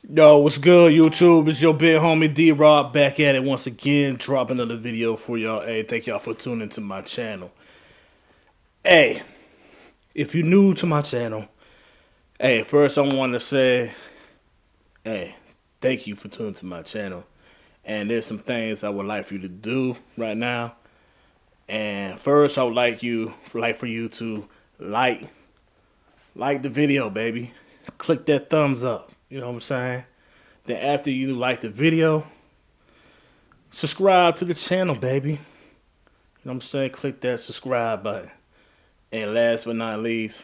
Yo, what's good, YouTube? It's your big homie D-Rob back at it once again, dropping another video for y'all. Hey, thank y'all for tuning into my channel. Hey, if you're new to my channel, hey, first I want to say, hey, thank you for tuning to my channel. And there's some things I would like for you to do right now. And first, I would like for you to like the video, baby. Click that thumbs up. You know what I'm saying? Then after you like the video, subscribe to the channel, baby. You know what I'm saying? Click that subscribe button. And last but not least,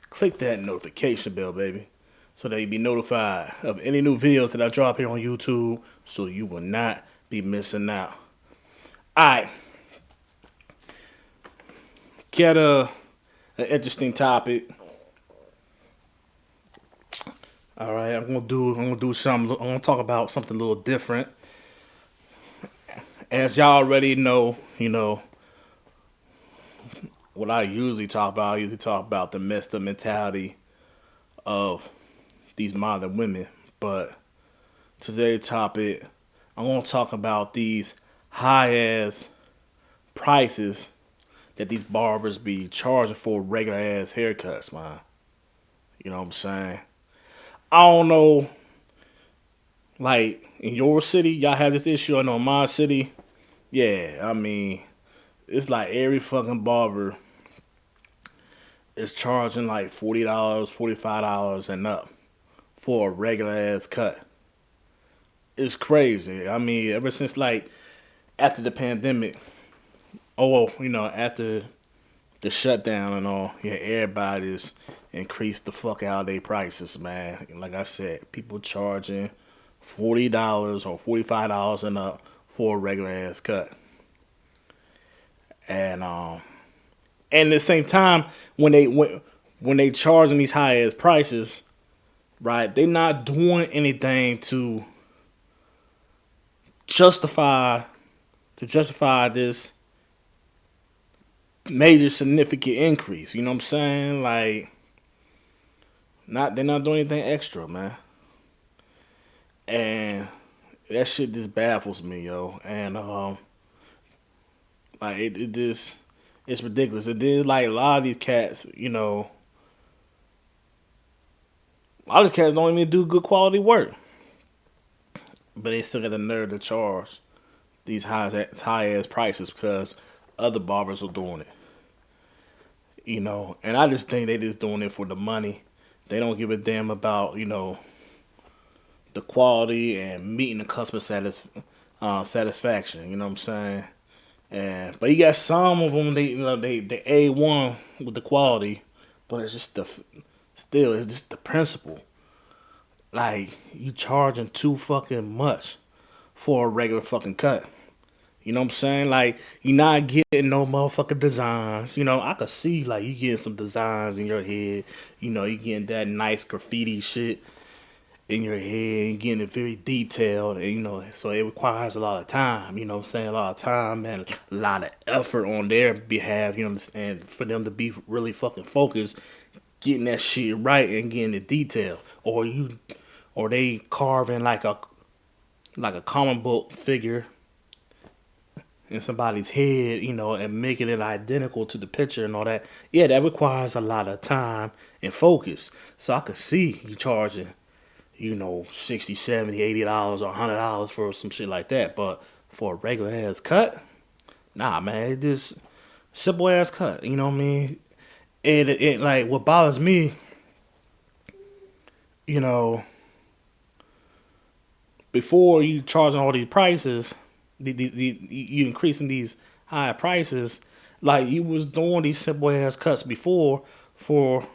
click that notification bell, baby. So that you be notified of any new videos that I drop here on YouTube. So you will not be missing out. Alright. Get an interesting topic. Alright, I'm gonna do something. I'm gonna talk about something a little different. As y'all already know, what I usually talk about the messed up mentality of these modern women. But today's topic, I'm gonna talk about these high ass prices that these barbers be charging for regular ass haircuts, man. You know what I'm saying? I don't know, like in your city, y'all have this issue. I know in my city, yeah. I mean, it's like every fucking barber is charging like $40, $45 and up for a regular ass cut. It's crazy. I mean, ever since like after the pandemic, oh well, after the shutdown and all, yeah, everybody's increased the fuck out of their prices, man. Like I said, people charging $40 or $45 and up for a regular ass cut. And and at the same time, when they charging these high ass prices, right? They not doing anything justify justify this major significant increase. You know what I'm saying? Like, not they're not doing anything extra, man. And that shit just baffles me, yo. And like it just it's ridiculous. It did like a lot of these cats, a lot of these cats don't even do good quality work, but they still got the nerve to charge these high ass prices because other barbers are doing it. And I just think they just doing it for the money. They don't give a damn about the quality and meeting the customer satisfaction. You know what I'm saying? And but you got some of them they A1 with the quality, but it's just it's just the principle. Like you charging too fucking much for a regular fucking cut. You know what I'm saying? Like you're not getting no motherfucking designs. I could see like you getting some designs in your head. You getting that nice graffiti shit in your head and getting it very detailed. And so it requires a lot of time. You know what I'm saying? A lot of time and a lot of effort on their behalf. And for them to be really fucking focused, getting that shit right and getting it detailed. Or they carving like a comic book figure in somebody's head, and making it identical to the picture and all that. Yeah, that requires a lot of time and focus. So I could see you charging, 60, 70, $80 or $100 for some shit like that. But for a regular ass cut, nah, man, it just simple ass cut. You know what I mean? It like what bothers me, you know, before you charging all these prices, you increasing these high prices, like you was doing these simple ass cuts before for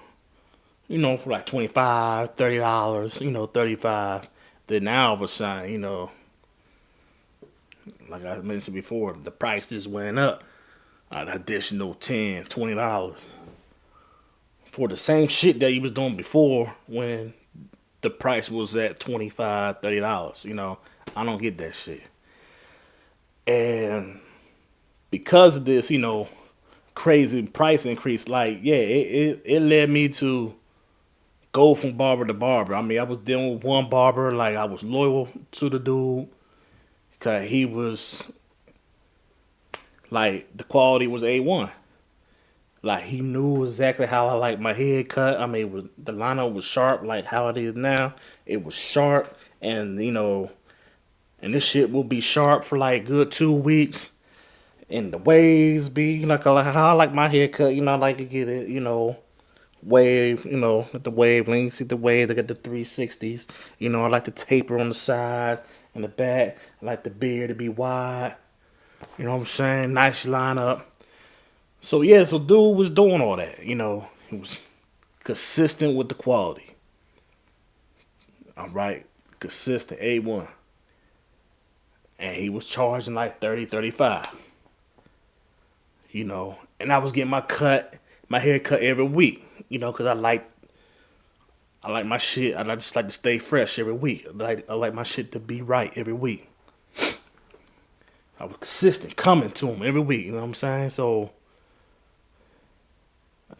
for like 25, $30, 35. Then now all of a sudden, like I mentioned before, the price just went up an additional 10, $20 for the same shit that you was doing before when the price was at 25, $30. I don't get that shit. And because of this, crazy price increase, like, yeah, it led me to go from barber to barber. I mean, I was dealing with one barber, like I was loyal to the dude, cause he was like the quality was A1. Like he knew exactly how I like my head cut. I mean, the lineup was sharp, like how it is now. It was sharp, and and this shit will be sharp for like good 2 weeks. And the waves be like how I like my hair cut. I like to get it, wave. At the wavelength. See the wave. I got the 360s. I like the taper on the sides and the back. I like the beard to be wide. You know what I'm saying? Nice lineup. So yeah, so dude was doing all that. He was consistent with the quality. All right, consistent A1, and he was charging like 30, 35. And I was getting my hair cut every week. Because I like my shit. I just like to stay fresh every week. I like my shit to be right every week. I was consistent coming to him every week. You know what I'm saying? So,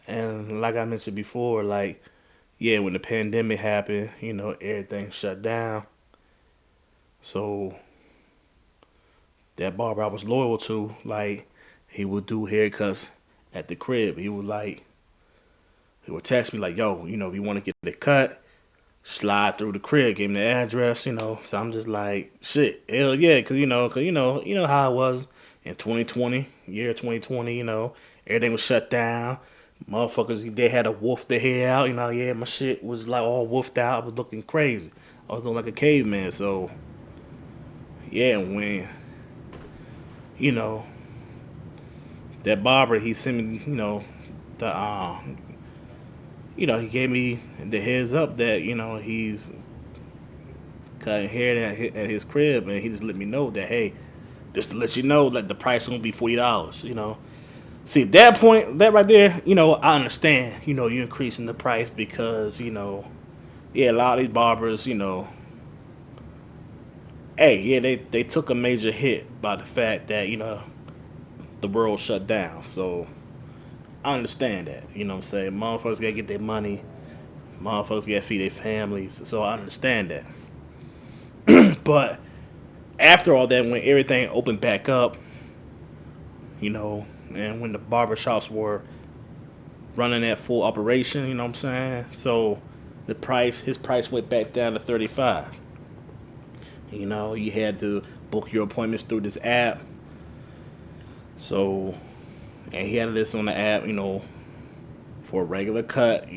and like I mentioned before, like yeah, when the pandemic happened, everything shut down. So that barber I was loyal to, like, he would do haircuts at the crib. He would text me like, yo, if you want to get the cut, slide through the crib, give him the address. So I'm just like, shit, hell yeah, cause how it was in 2020, year 2020. Everything was shut down. Motherfuckers, they had to wolf their hair out. Yeah, my shit was like all wolfed out. I was looking crazy. I was looking like a caveman. So yeah, when you know that barber, he sent me, the he gave me the heads up that he's cutting hair at his crib, and he just let me know that, hey, just to let you know that the price is gonna be $40. See, at that point, that right there, I understand. You increasing the price because yeah, a lot of these barbers, hey, yeah, they took a major hit by the fact that the world shut down. So I understand that. You know what I'm saying? Motherfuckers gotta get their money. Motherfuckers gotta feed their families. So I understand that. But after all that, when everything opened back up, and when the barbershops were running at full operation, you know what I'm saying? So his price went back down to 35. You had to book your appointments through this app. So, and he had this on the app, for a regular cut,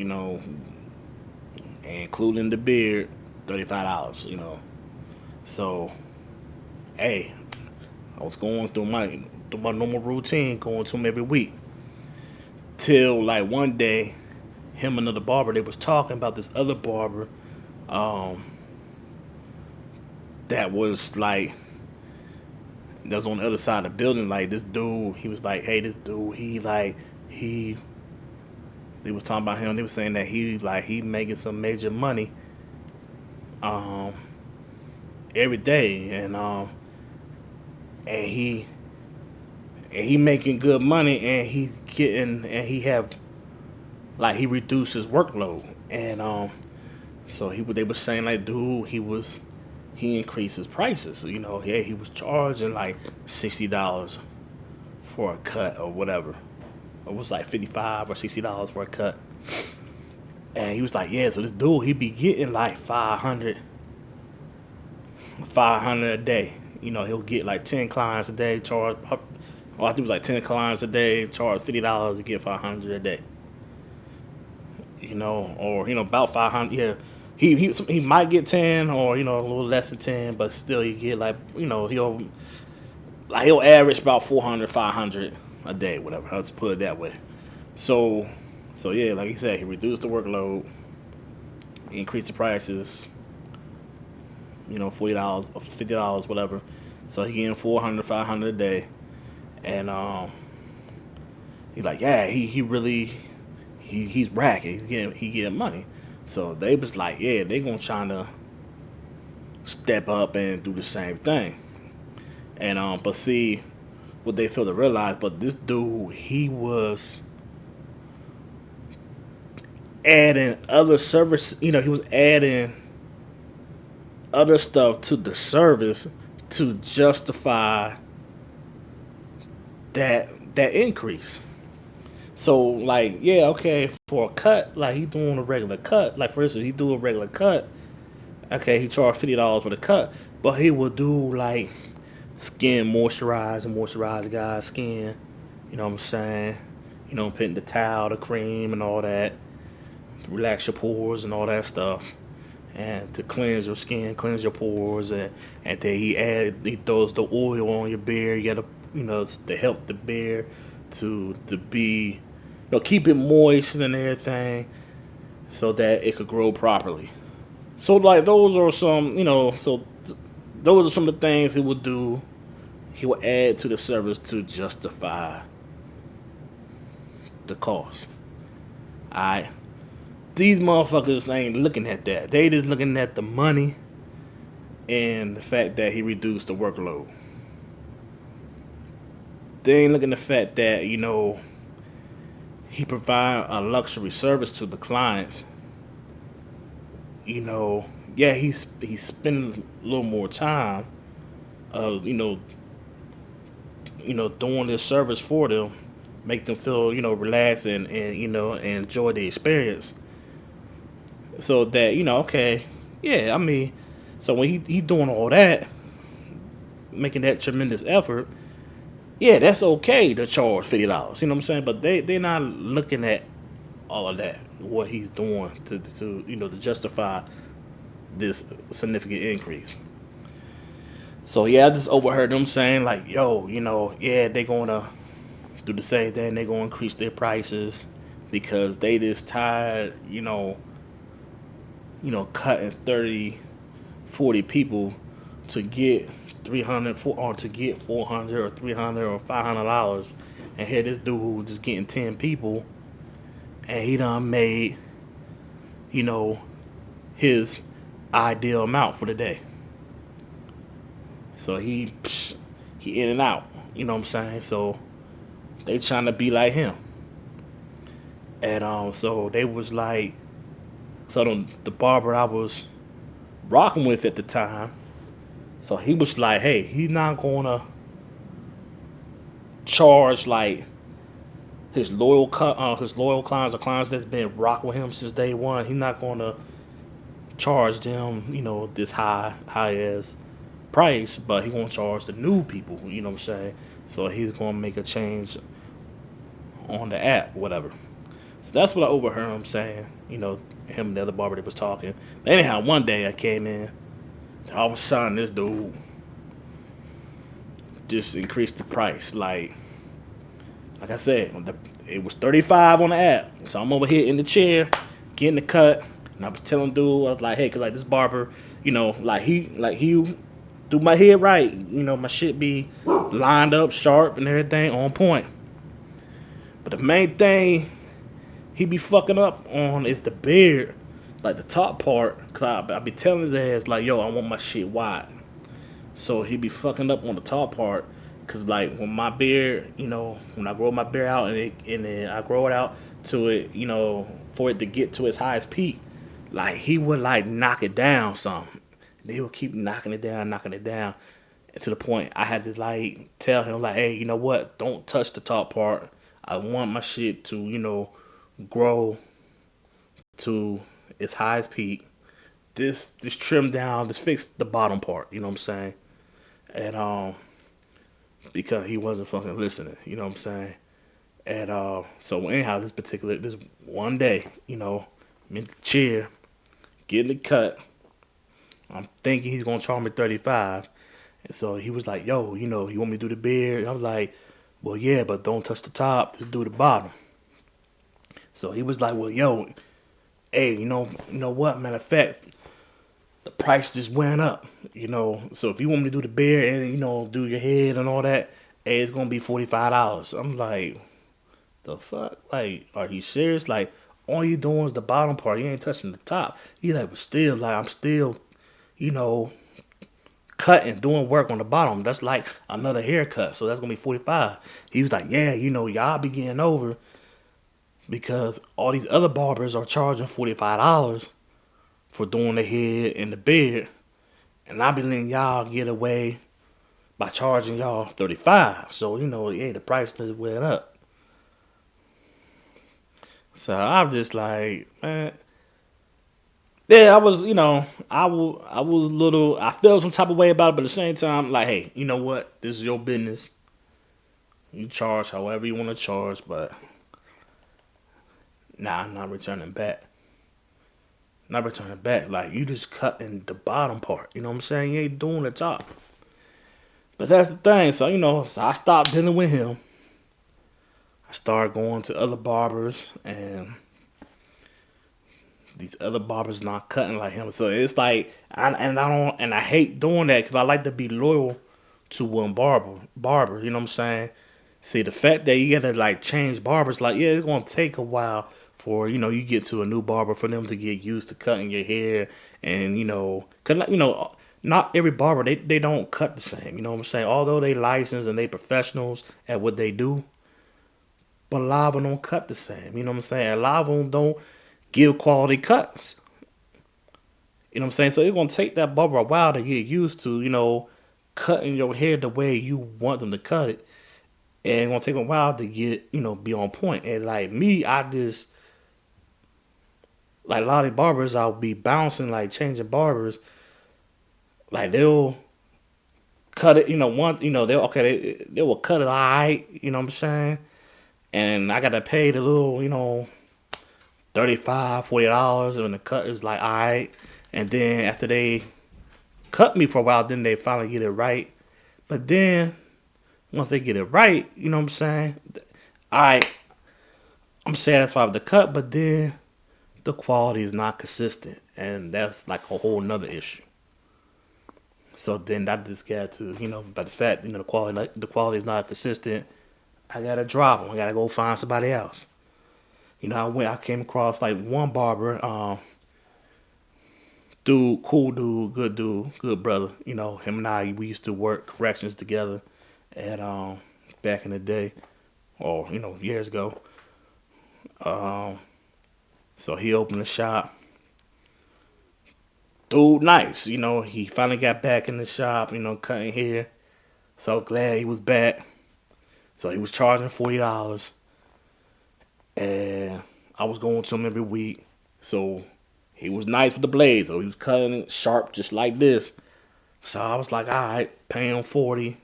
including the beard, $35. So, hey, I was going through my normal routine, going to him every week. Till like one day, him and another barber, they was talking about this other barber, um, that was like that was on the other side of the building. Like this dude, he was like, hey, this dude, he they was talking about him. They was saying that he making some major money, um, every day, and he making good money, and he have like he reduced his workload, and so they were saying like, dude, he increased his prices. Yeah, he was charging like $60 for a cut or whatever. It was like $55 or $60 for a cut. And he was like, yeah, so this dude, he be getting like 500 a day. He'll get like 10 clients a day, charge, I think it was like 10 clients a day, charge $50 to get 500 a day. Or, about 500, yeah. He might get 10 or, a little less than 10, but still he get like, he'll average about 400, 500 a day, whatever. Let's put it that way. So, yeah, like he said, he reduced the workload, he increased the prices, $40 or $50, whatever. So he getting 400, 500 a day, and he's like, yeah, he really he's bragging, he getting money. So they was like, yeah, they gonna try to step up and do the same thing. And but see, what they fail to realize, but this dude, he was adding other service. He was adding other stuff to the service to justify that increase. So like, yeah, okay, for a cut, like he doing a regular cut. Like for instance, he do a regular cut. Okay, he charged $50 for the cut, but he will do like skin moisturize guys' skin. You know what I'm saying? Putting the towel, the cream, and all that, to relax your pores and all that stuff, and to cleanse your skin, cleanse your pores, and then he throws the oil on your beard. You gotta to help the beard to be keep it moist and everything so that it could grow properly. So like those are some those are some of the things he would do. He would add to the service to justify the cost. Alright. These motherfuckers ain't looking at that. They just looking at the money and the fact that he reduced the workload. They ain't looking at the fact that, he provide a luxury service to the clients. Yeah, he's spending a little more time doing this service for them, make them feel, relaxed and enjoy the experience. So that, okay, yeah, I mean, so when he doing all that, making that tremendous effort, yeah, that's okay to charge $50. You know what I'm saying? But they're not looking at all of that, what he's doing to justify this significant increase. So yeah, I just overheard them saying like, yo, yeah, they're gonna do the same thing. They're gonna increase their prices because they just tired, cutting 30, 40 people to get 300 or to get 400 or 300 or $500, and here this dude just getting 10 people, and he done made, you know, his ideal amount for the day. So he in and out. You know what I'm saying? So they trying to be like him, and so they was like, so the barber I was rocking with at the time. So he was like, hey, he's not gonna charge like his loyal clients or clients that's been rocking with him since day one. He's not gonna charge them, this high as price, but he gonna charge the new people. You know what I'm saying? So he's gonna make a change on the app, whatever. So that's what I overheard him saying. Him and the other barber that was talking. But anyhow, one day I came in, all of a sudden this dude just increased the price. Like I said, it was 35 on the app. So I'm over here in the chair, getting the cut, and I was telling dude, I was like, hey, cause like this barber, he do my head right. My shit be lined up, sharp, and everything on point. But the main thing he be fucking up on is the beard, like the top part. Cause I be telling his ass like, yo, I want my shit wide. So he be fucking up on the top part. Cause like when my beard, when I grow my beard out and then I grow it out to it, for it to get to its highest peak, like he would like knock it down some. They would keep knocking it down, and to the point I had to like tell him like, hey, you know what? Don't touch the top part. I want my shit to, grow to its highest peak. This trim down, just fix the bottom part. You know what I'm saying? And because he wasn't fucking listening. You know what I'm saying? And so anyhow, this one day, I'm in the chair, getting the cut. I'm thinking he's gonna charge me 35. And so he was like, yo, you want me to do the beard? And I was like, well, yeah, but don't touch the top, just do the bottom. So he was like, well, yo, hey, you know what? Matter of fact, the price just went up. So if you want me to do the beard and do your head and all that, hey, it's gonna be $45. I'm like, the fuck? Like, are you serious? Like, all you doing is the bottom part. You ain't touching the top. He's like, but still, like, I'm still, cutting, doing work on the bottom. That's like another haircut. So that's gonna be 45. He was like, yeah, y'all be getting over because all these other barbers are charging $45 for doing the head and the beard, and I be letting y'all get away by charging y'all 35. So yeah, the price just went up. So I'm just like, man, yeah, I was, I was a little, I felt some type of way about it, but at the same time, like, hey, you know what? This is your business. You charge however you want to charge, but nah, I'm not returning back. Not returning back. Like, you just cutting the bottom part. You know what I'm saying? You ain't doing the top. But that's the thing. So, so I stopped dealing with him. I started going to other barbers, and these other barbers not cutting like him. So it's like, I hate doing that because I like to be loyal to one barber. You know what I'm saying? See, the fact that you gotta like change barbers, like, yeah, it's gonna take a while for you get to a new barber for them to get used to cutting your hair, and cause not every barber they don't cut the same. You know what I'm saying? Although they licensed and they professionals at what they do, but a lot of them don't cut the same. You know what I'm saying? A lot of them don't give quality cuts. You know what I'm saying? So it's gonna take that barber a while to get used to cutting your hair the way you want them to cut it, and it's gonna take a while to get be on point. And like me, I just like a lot of these barbers, I'll be bouncing like changing barbers. Like they'll cut it, one, they'll they will cut it alright. You know what I'm saying? And I gotta pay the little 35, $40, and the cut is like alright. And then after they cut me for a while, then they finally get it right. But then once they get it right, you know what I'm saying? Alright, I'm satisfied with the cut, but then the quality is not consistent, and that's like a whole nother issue. So then I just got to, by the fact, the quality is not consistent, I gotta drop them. I gotta go find somebody else. I came across like one barber, dude, cool dude, good brother. Him and I, we used to work corrections together at back in the day, or years ago. Um, so he opened a shop. Dude, nice. He finally got back in the shop. Cutting hair. So glad he was back. So he was charging $40, and I was going to him every week. So he was nice with the blade. So he was cutting it sharp, just like this. So I was like, all right, pay him 40.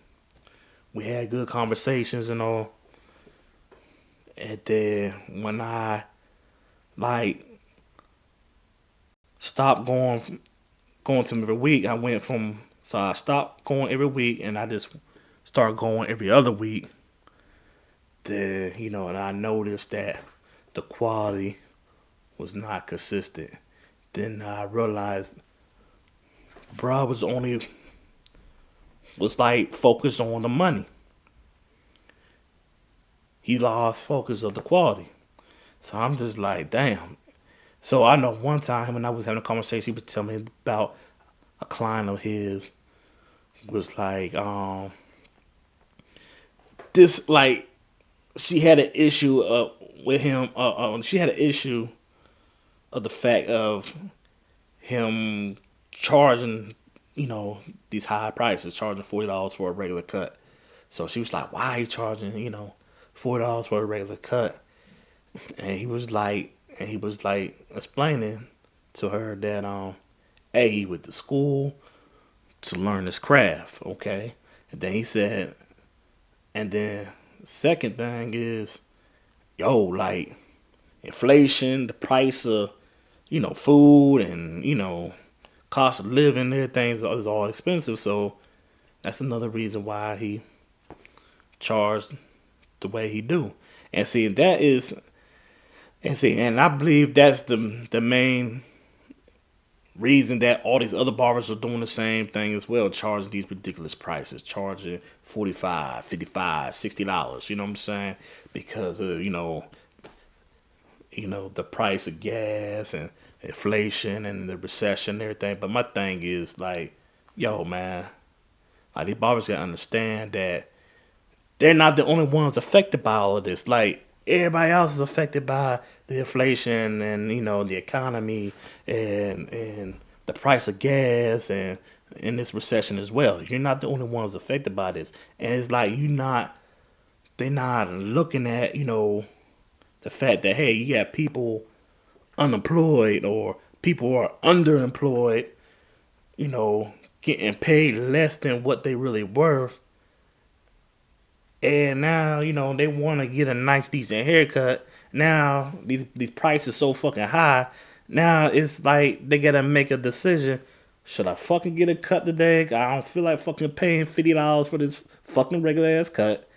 We had good conversations and all. And then when I like stopped going to him every week, I stopped going every week, and I just started going every other week. Then and I noticed that the quality was not consistent. Then I realized, bro was like focused on the money. He lost focus of the quality. So I'm just like, damn. So I know one time when I was having a conversation, he was telling me about a client of his was like, this like she had an issue with him. She had an issue of the fact of him charging, these high prices, charging $40 for a regular cut. So she was like, "Why are you charging, $40 for a regular cut?" And he was like explaining to her that hey, he went to school to learn this craft, okay? And then he said, and then second thing is, yo, like inflation, the price of food, and cost of living, everything is all expensive. So that's another reason why he charged the way he do. And see, and I believe that's the main reason that all these other barbers are doing the same thing as well, charging these ridiculous prices, charging 45, 55, $60. You know what I'm saying? Because of the price of gas and inflation and the recession and everything. But my thing is like, yo, man, like these barbers gotta understand that they're not the only ones affected by all of this. Like everybody else is affected by the inflation and the economy and the price of gas and in this recession as well. You're not the only ones affected by this, and it's like they're not looking at the fact that hey, you got people unemployed or people who are underemployed, getting paid less than what they really worth. And now, they want to get a nice, decent haircut. Now, these prices so fucking high. Now, it's like they got to make a decision. Should I fucking get a cut today? I don't feel like fucking paying $50 for this fucking regular ass cut.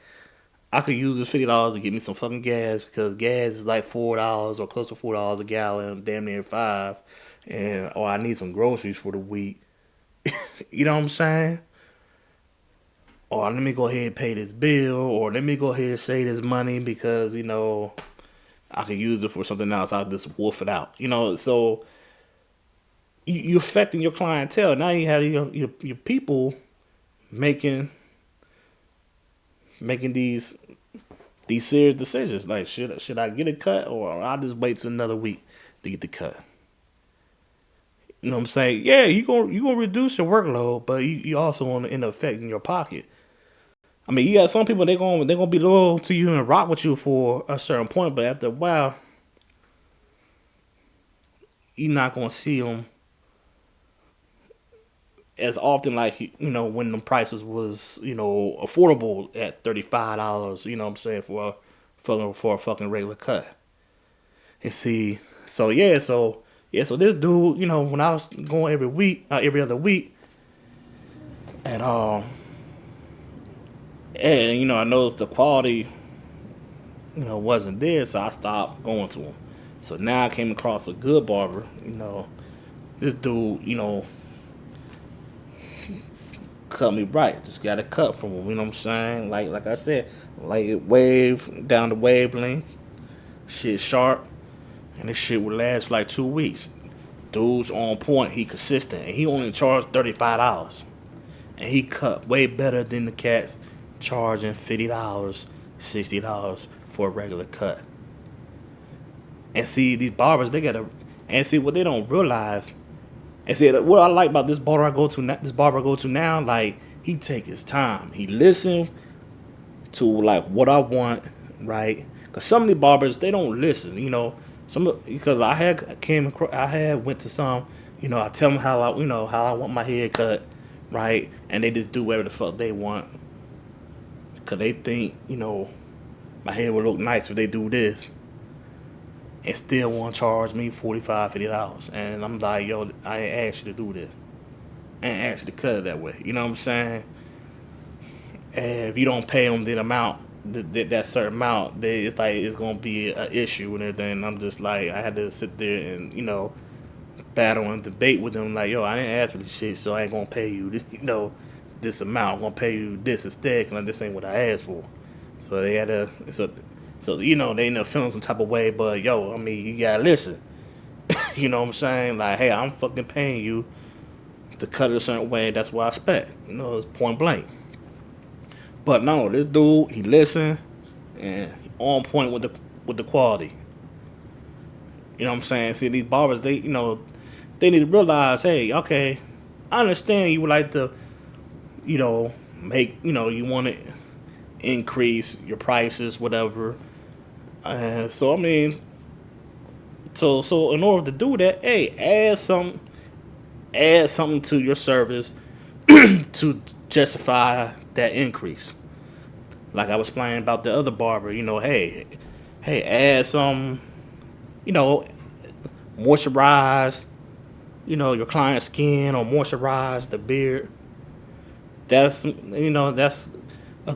I could use this $50 to get me some fucking gas because gas is like $4 or close to $4 a gallon, damn near five. And or I need some groceries for the week. You know what I'm saying? Or let me go ahead and pay this bill, or let me go ahead and save this money because I could use it for something else. I'll just wolf it out. So you're affecting your clientele. Now you have your people making these serious decisions. Like should I get a cut, or I'll just wait till another week to get the cut. You know what I'm saying? Yeah, you gonna reduce your workload, but you also want to end up affecting your pocket. I mean, you got some people they're gonna be loyal to you and rock with you for a certain point, but after a while, you're not gonna see them as often like when the prices was affordable at $35. You know what I'm saying for a fucking regular cut. And see, so this dude, when I was going every other week, and I noticed the quality, wasn't there, so I stopped going to him. So now I came across a good barber. This dude, cut me right. Just got a cut from him. You know what I'm saying? Like I said, like it wave down the wavelength, shit sharp, and this shit would last for like 2 weeks. Dude's on point. He consistent, and he only charged $35, and he cut way better than the cats charging $50, $60 for a regular cut. And see, these barbers, they gotta, and see what they don't realize. And see what I like about this barber I go to now, like he take his time. He listen to like what I want, right? Cause some of the barbers they don't listen, because I had went to some, I tell them how I want my hair cut, right? And they just do whatever the fuck they want, cause they think my hair would look nice if they do this, and still want to charge me $45, $50, and I'm like, yo, I ain't asked you to do this, I ain't asked you to cut it that way. You know what I'm saying? And if you don't pay them the amount, that certain amount, it's like it's gonna be an issue and everything. I'm just like, I had to sit there and battle and debate with them. Like, yo, I didn't ask for this shit, so I ain't gonna pay you, this amount. I'm gonna pay you this instead, because this ain't what I asked for. So they had to, so they end up feeling some type of way. But yo, I mean, you gotta listen. You know what I'm saying? Like, hey, I'm fucking paying you to cut it a certain way. That's what I expect. It's point blank. But no, this dude, he listened and on point with the quality. You know what I'm saying? See, these barbers, they need to realize, hey, okay, I understand you would like to, make, you want to increase your prices, whatever. So I mean, so in order to do that, hey, add something to your service to justify that increase. Like I was explaining about the other barber, hey, add some, moisturize, your client's skin, or moisturize the beard. That's a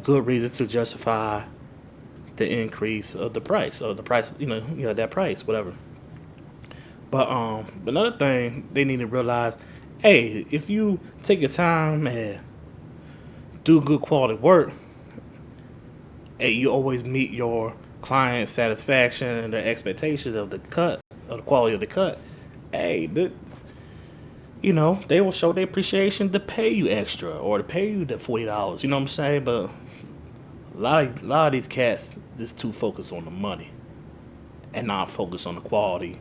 good reason to justify the increase of the price, or the price, that price, whatever. But another thing they need to realize, hey, if you take your time and do good quality work, and you always meet your client's satisfaction and their expectations of the cut, of the quality of the cut, hey, they will show their appreciation to pay you extra or to pay you the $40. You know what I'm saying? But A lot of these cats just too focused on the money and not focused on the quality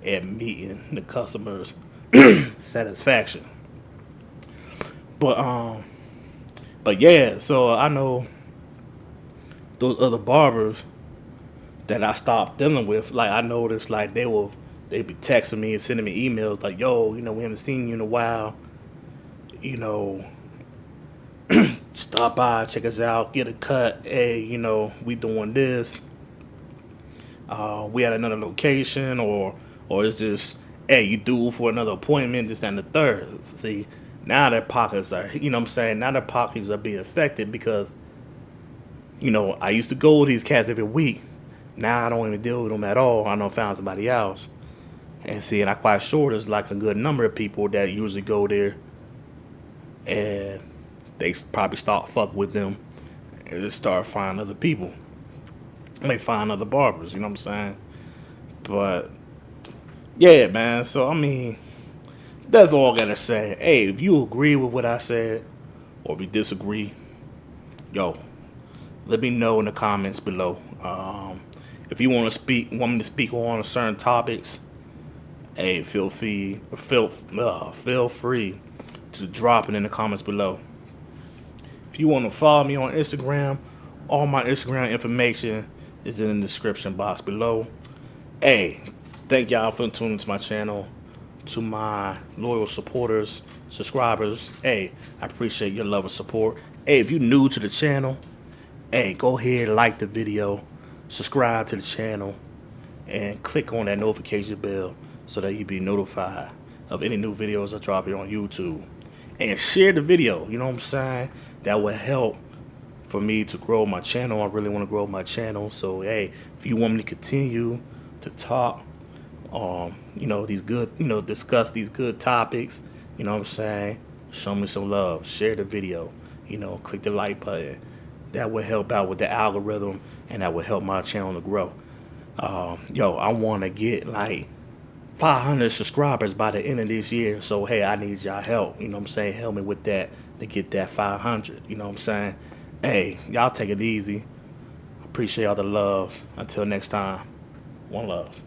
and meeting the customers' satisfaction. But yeah. So I know those other barbers that I stopped dealing with. Like I noticed, like they be texting me and sending me emails like, "Yo, we haven't seen you in a while. You know, stop by, check us out, get a cut. Hey, we doing this. We at another location, or it's just, hey, you due for another appointment, this and the third." See, now their pockets are, what I'm saying, now their pockets are being affected because, I used to go with these cats every week. Now I don't even deal with them at all. I don't found somebody else. And see, and I'm quite sure there's like a good number of people that usually go there and they probably start fuck with them and just start finding other people. They find other barbers, you know what I'm saying? But yeah, man. So I mean, that's all I gotta say. Hey, if you agree with what I said, or if you disagree, yo, let me know in the comments below. If you want me to speak on certain topics, hey, feel free to drop it in the comments below. If you want to follow me on Instagram, all my Instagram information is in the description box below. Hey, thank y'all for tuning to my channel. To my loyal supporters, subscribers, hey, I appreciate your love and support. Hey, if you're new to the channel, hey, go ahead and like the video, subscribe to the channel, and click on that notification bell so that you be notified of any new videos I drop here on YouTube. And share the video, you know what I'm saying? That will help for me to grow my channel. I really want to grow my channel. So hey, if you want me to continue to talk, these good, discuss these good topics, you know what I'm saying? Show me some love. Share the video. Click the like button. That will help out with the algorithm, and that will help my channel to grow. I want to get like 500 subscribers by the end of this year. So hey, I need y'all help. You know what I'm saying? Help me with that to get that 500. You know what I'm saying? Hey, y'all take it easy. Appreciate all the love. Until next time, one love.